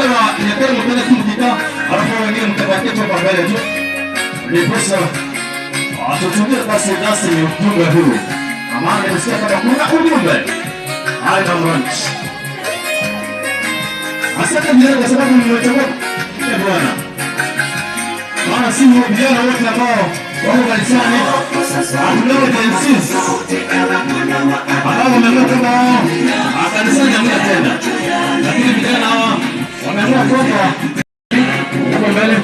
wale wa nyakati mpenda kumkika, alafu wengine mtabakia tu kwa mbele tu. Ndiposa atutumie basi nasi ni ujumbe huu. Amani nimesikia kama kuna ujumbe. Hai na mwananchi. Asante vijana kwa sababu mmechagua Bwana. Maana si vijana wote ambao wako kanisani ambao jinsi ambao wameamua kwamba kanisani hamna tena, lakini vijana hawa wameamua kwamba huko mbele